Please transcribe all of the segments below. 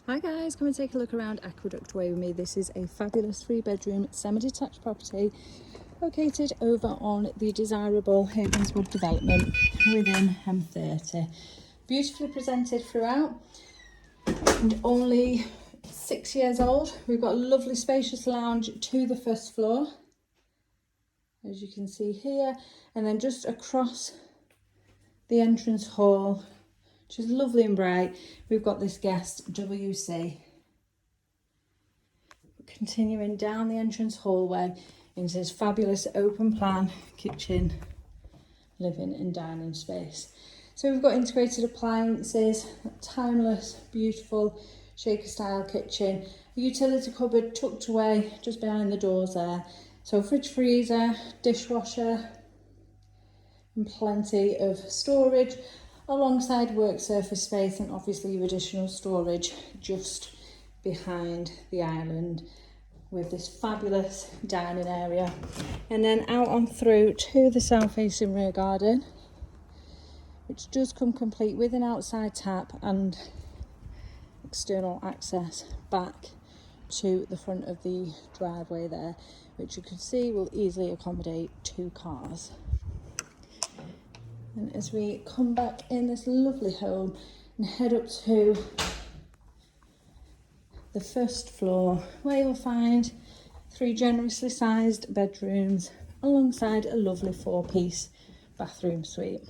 Hi guys, come and take a look around Aqueduct Way with me. This is a fabulous 3-bedroom semi-detached property located over on the desirable Havenswood development within M30. Beautifully presented throughout and only 6 years old. We've got a lovely spacious lounge to the first floor, as you can see here, and then just across the entrance hall, which is lovely and bright, we've got this guest WC. Continuing down the entrance hallway into this fabulous open plan kitchen, living and dining space. So we've got integrated appliances, timeless, beautiful shaker style kitchen, a utility cupboard tucked away just behind the doors there. So fridge, freezer, dishwasher, and plenty of storage alongside work surface space, and obviously your additional storage just behind the island with this fabulous dining area. And then out on through to the south facing rear garden, which does come complete with an outside tap and external access back to the front of the driveway there, which you can see will easily accommodate 2 cars. And as we come back in this lovely home and head up to the first floor, where you'll find 3 generously sized bedrooms alongside a lovely 4-piece bathroom suite.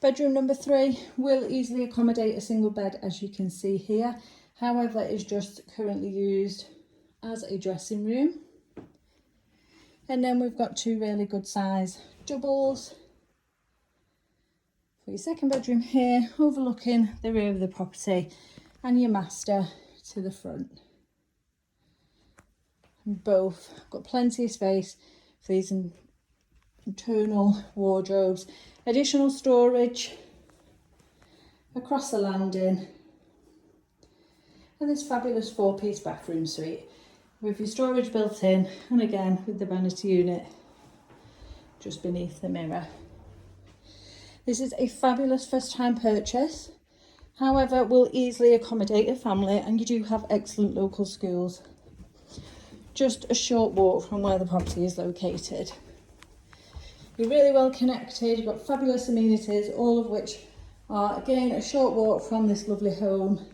Bedroom number 3 will easily accommodate a single bed, as you can see here. However, it's just currently used as a dressing room. And then we've got 2 really good size doubles for your second bedroom here, overlooking the rear of the property, and your master to the front. And both got plenty of space for these internal wardrobes, additional storage across the landing, and this fabulous 4-piece bathroom suite with your storage built in, and again with the vanity unit just beneath the mirror. This is a fabulous first time purchase, however will easily accommodate a family, and you do have excellent local schools just a short walk from where the property is located. You're really well connected, you've got fabulous amenities, all of which are again a short walk from this lovely home,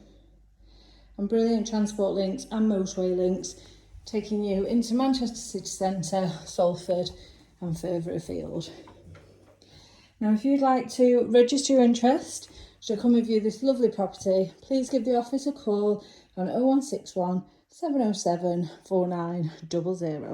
and brilliant transport links and motorway links taking you into Manchester city centre, Salford and further afield. Now if you'd like to register your interest to come and view this lovely property, please give the office a call on 0161 707 4900.